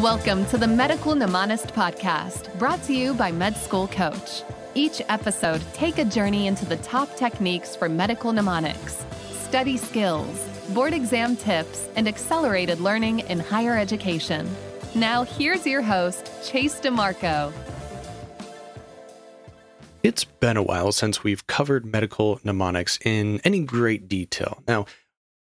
Welcome to the Medical Mnemonist podcast, brought to you by Med School Coach. Each episode, take a journey into the top techniques for medical mnemonics, study skills, board exam tips, and accelerated learning in higher education. Now, here's your host, Chase DiMarco. It's been a while since we've covered medical mnemonics in any great detail. Now,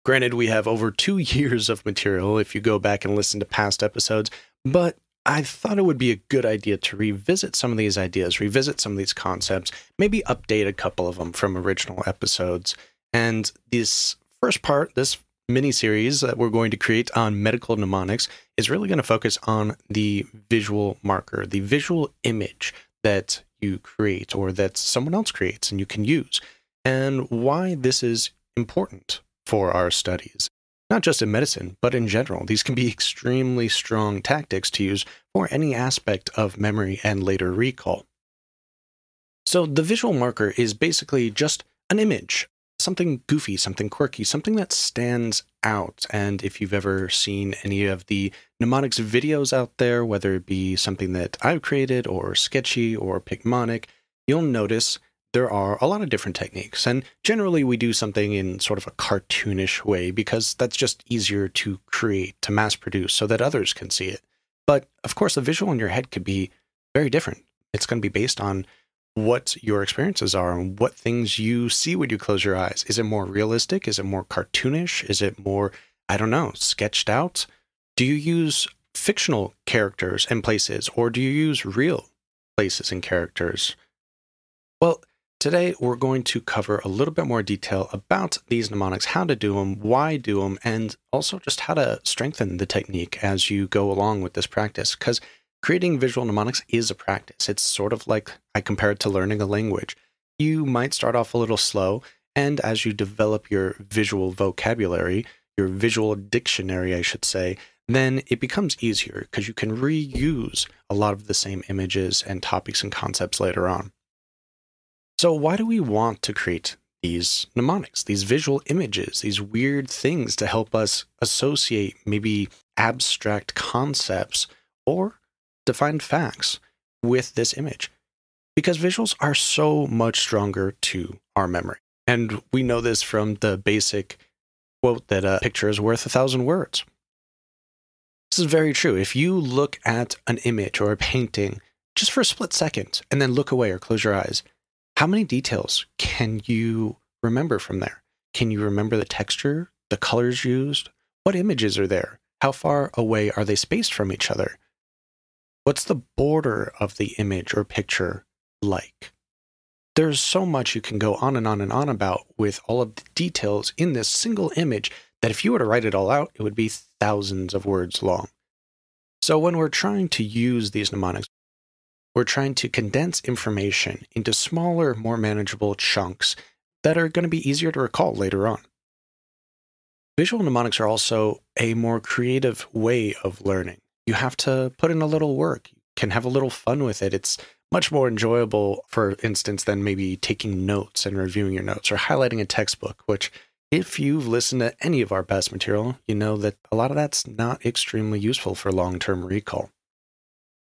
granted, we have over 2 years of material if you go back and listen to past episodes, but I thought it would be a good idea to revisit some of these ideas, revisit some of these concepts, maybe update a couple of them from original episodes. And this first part, this mini-series that we're going to create on medical mnemonics is really going to focus on the visual marker, the visual image that you create or that someone else creates and you can use, and why this is important for our studies. Not just in medicine, but in general. These can be extremely strong tactics to use for any aspect of memory and later recall. So the visual marker is basically just an image, something goofy, something quirky, something that stands out. And if you've ever seen any of the mnemonics videos out there, whether it be something that I've created or sketchy or Picmonic, you'll notice there are a lot of different techniques, and generally we do something in sort of a cartoonish way because that's just easier to create, to mass produce so that others can see it. But of course, the visual in your head could be very different. It's going to be based on what your experiences are and what things you see when you close your eyes. Is it more realistic? Is it more cartoonish? Is it more, sketched out? Do you use fictional characters and places, or do you use real places and characters? Well, today, we're going to cover a little bit more detail about these mnemonics, how to do them, why do them, and also just how to strengthen the technique as you go along with this practice. Because creating visual mnemonics is a practice. It's sort of like I compare it to learning a language. You might start off a little slow, and as you develop your visual vocabulary, your visual dictionary, I should say, then it becomes easier because you can reuse a lot of the same images and topics and concepts later on. So why do we want to create these mnemonics, these visual images, these weird things to help us associate maybe abstract concepts or define facts with this image? Because visuals are so much stronger to our memory. And we know this from the basic quote that a picture is worth 1,000 words. This is very true. If you look at an image or a painting just for a split second and then look away or close your eyes, how many details can you remember from there? Can you remember the texture, the colors used? What images are there? How far away are they spaced from each other? What's the border of the image or picture like? There's so much you can go on and on and on about with all of the details in this single image that if you were to write it all out, it would be thousands of words long. So when we're trying to use these mnemonics, we're trying to condense information into smaller, more manageable chunks that are going to be easier to recall later on. Visual mnemonics are also a more creative way of learning. You have to put in a little work. You can have a little fun with it. It's much more enjoyable, for instance, than maybe taking notes and reviewing your notes or highlighting a textbook, which if you've listened to any of our past material, you know that a lot of that's not extremely useful for long-term recall.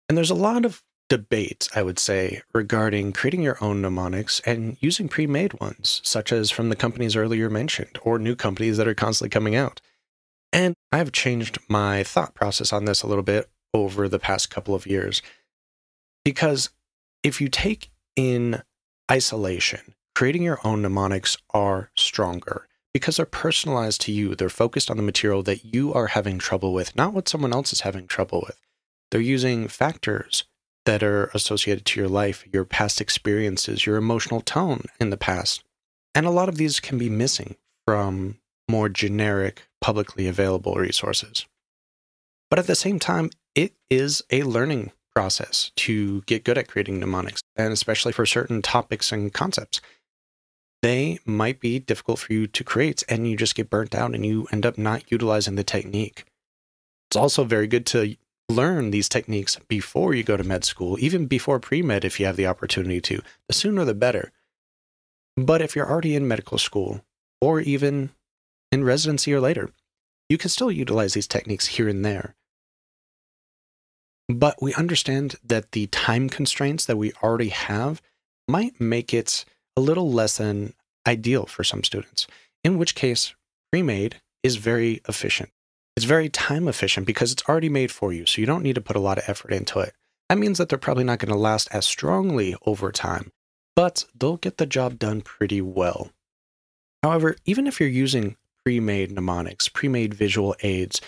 And there's a lot of debate, I would say, regarding creating your own mnemonics and using pre-made ones, such as from the companies earlier mentioned, or new companies that are constantly coming out. And I've changed my thought process on this a little bit over the past couple of years, because if you take in isolation, creating your own mnemonics are stronger because they're personalized to you. They're focused on the material that you are having trouble with, not what someone else is having trouble with. They're using factors that are associated to your life, your past experiences, your emotional tone in the past. And a lot of these can be missing from more generic, publicly available resources. But at the same time, it is a learning process to get good at creating mnemonics, and especially for certain topics and concepts. They might be difficult for you to create, and you just get burnt out and you end up not utilizing the technique. It's also very good to learn these techniques before you go to med school, even before pre-med if you have the opportunity to. The sooner the better. But if you're already in medical school, or even in residency or later, you can still utilize these techniques here and there. But we understand that the time constraints that we already have might make it a little less than ideal for some students, in which case pre-made is very efficient. It's very time efficient because it's already made for you, so you don't need to put a lot of effort into it. That means that they're probably not going to last as strongly over time, but they'll get the job done pretty well. However, even if you're using pre-made mnemonics, pre-made visual aids,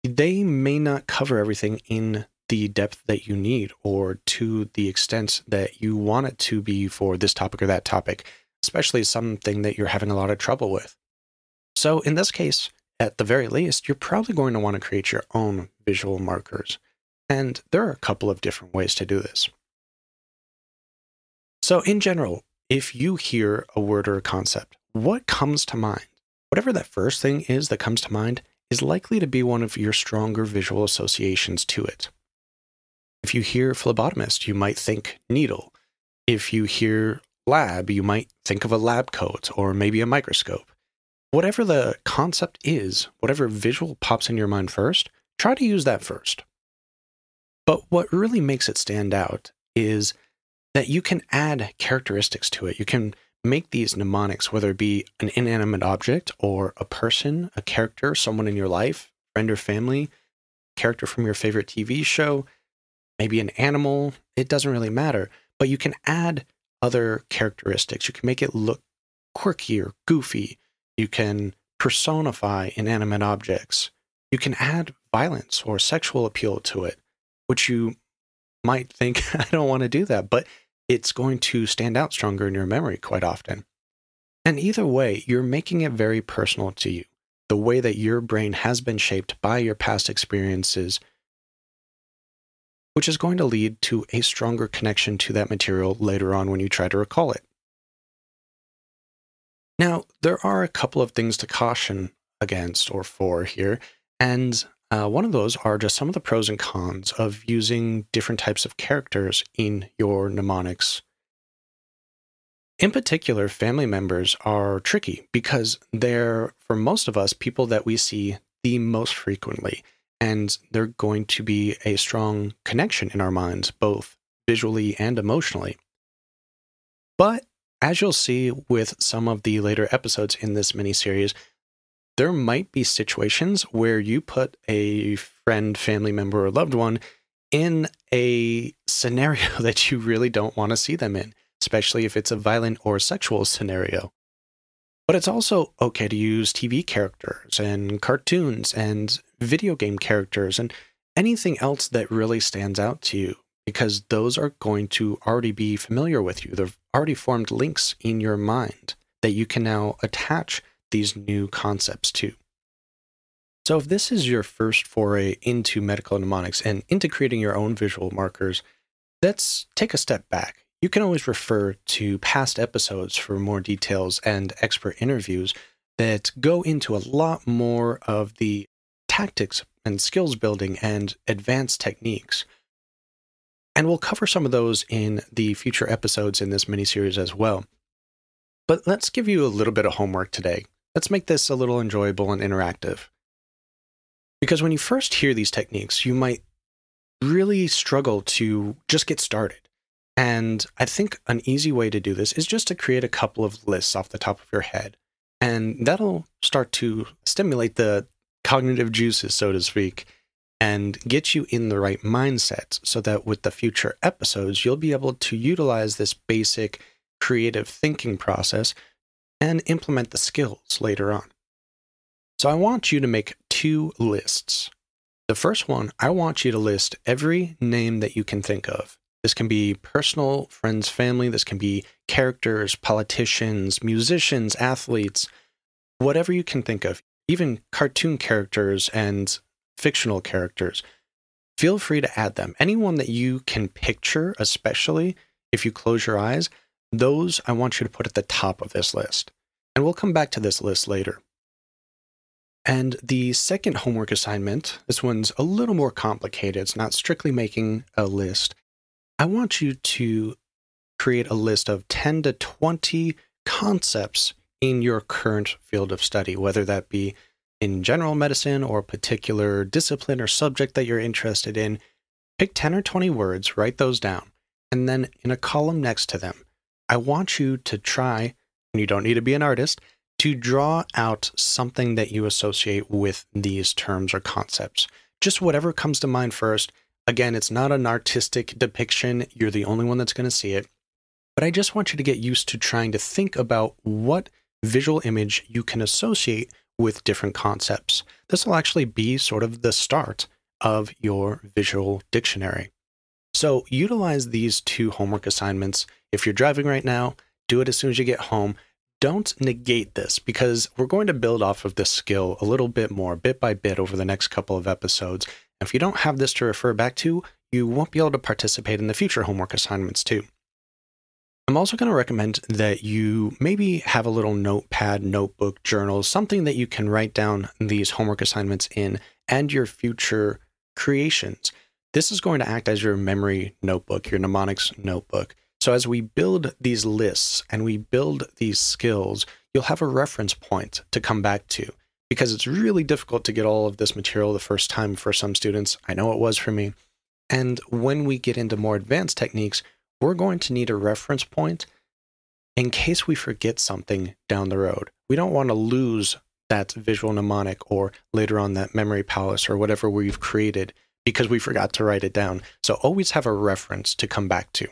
they may not cover everything in the depth that you need or to the extent that you want it to be for this topic or that topic, especially something that you're having a lot of trouble with. So in this case, at the very least, you're probably going to want to create your own visual markers. And there are a couple of different ways to do this. So in general, if you hear a word or a concept, what comes to mind? Whatever that first thing is that comes to mind is likely to be one of your stronger visual associations to it. If you hear phlebotomist, you might think needle. If you hear lab, you might think of a lab coat or maybe a microscope. Whatever the concept is, whatever visual pops in your mind first, try to use that first. But what really makes it stand out is that you can add characteristics to it. You can make these mnemonics, whether it be an inanimate object or a person, a character, someone in your life, friend or family, character from your favorite TV show, maybe an animal, it doesn't really matter. But you can add other characteristics. You can make it look quirky or goofy. You can personify inanimate objects. You can add violence or sexual appeal to it, which you might think, I don't want to do that, but it's going to stand out stronger in your memory quite often. And either way, you're making it very personal to you, the way that your brain has been shaped by your past experiences, which is going to lead to a stronger connection to that material later on when you try to recall it. Now, there are a couple of things to caution against or for here, and one of those are just some of the pros and cons of using different types of characters in your mnemonics. In particular, family members are tricky because they're, for most of us, people that we see the most frequently, and they're going to be a strong connection in our minds, both visually and emotionally. But as you'll see with some of the later episodes in this miniseries, there might be situations where you put a friend, family member, or loved one in a scenario that you really don't want to see them in, especially if it's a violent or sexual scenario. But it's also okay to use TV characters and cartoons and video game characters and anything else that really stands out to you, because those are going to already be familiar with you. They've already formed links in your mind that you can now attach these new concepts to. So if this is your first foray into medical mnemonics and into creating your own visual markers, let's take a step back. You can always refer to past episodes for more details and expert interviews that go into a lot more of the tactics and skills building and advanced techniques. And we'll cover some of those in the future episodes in this miniseries as well. But let's give you a little bit of homework today. Let's make this a little enjoyable and interactive. Because when you first hear these techniques, you might really struggle to just get started. And I think an easy way to do this is just to create a couple of lists off the top of your head. And that'll start to stimulate the cognitive juices, so to speak, and get you in the right mindset so that with the future episodes, you'll be able to utilize this basic creative thinking process and implement the skills later on. So I want you to make 2 lists. The first one, I want you to list every name that you can think of. This can be personal, friends, family. This can be characters, politicians, musicians, athletes, whatever you can think of, even cartoon characters and fictional characters. Feel free to add them. Anyone that you can picture, especially if you close your eyes, those I want you to put at the top of this list. And we'll come back to this list later. And the second homework assignment, this one's a little more complicated. It's not strictly making a list. I want you to create a list of 10 to 20 concepts in your current field of study, whether that be in general medicine or a particular discipline or subject that you're interested in. Pick 10 or 20 words, write those down, and then in a column next to them, I want you to try, and you don't need to be an artist, to draw out something that you associate with these terms or concepts. Just whatever comes to mind first. Again, it's not an artistic depiction. You're the only one that's going to see it. But I just want you to get used to trying to think about what visual image you can associate with different concepts. This will actually be sort of the start of your visual dictionary. So utilize these 2 homework assignments. If you're driving right now, do it as soon as you get home. Don't negate this, because we're going to build off of this skill a little bit more, bit by bit, over the next couple of episodes. If you don't have this to refer back to, you won't be able to participate in the future homework assignments too. I'm also going to recommend that you maybe have a little notepad, notebook, journal, something that you can write down these homework assignments in and your future creations. This is going to act as your memory notebook, your mnemonics notebook. So as we build these lists and we build these skills, you'll have a reference point to come back to, because it's really difficult to get all of this material the first time for some students. I know it was for me. And when we get into more advanced techniques, we're going to need a reference point in case we forget something down the road. We don't want to lose that visual mnemonic or later on that memory palace or whatever we've created because we forgot to write it down. So always have a reference to come back to.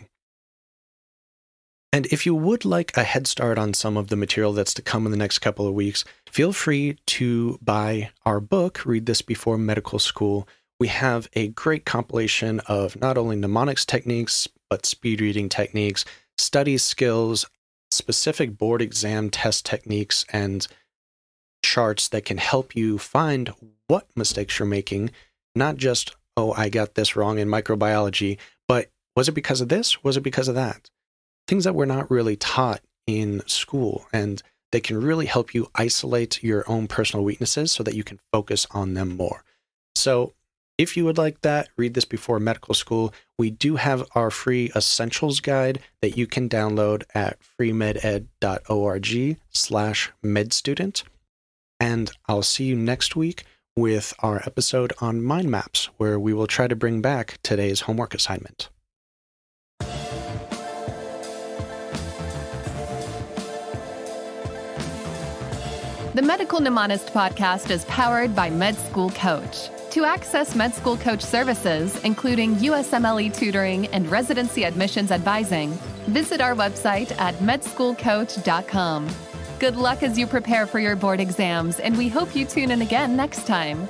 And if you would like a head start on some of the material that's to come in the next couple of weeks, feel free to buy our book, Read This Before Medical School. We have a great compilation of not only mnemonics techniques, but speed reading techniques, study skills, specific board exam test techniques, and charts that can help you find what mistakes you're making. Not just, oh, I got this wrong in microbiology, but was it because of this? Was it because of that? Things that we're not really taught in school, and they can really help you isolate your own personal weaknesses so that you can focus on them more. So if you would like that, Read This Before Medical School, we do have our free essentials guide that you can download at freemeded.org/medstudent. And I'll see you next week with our episode on mind maps, where we will try to bring back today's homework assignment. The Medical Mnemonist podcast is powered by Med School Coach. To access Med School Coach services, including USMLE tutoring and residency admissions advising, visit our website at medschoolcoach.com. Good luck as you prepare for your board exams, and we hope you tune in again next time.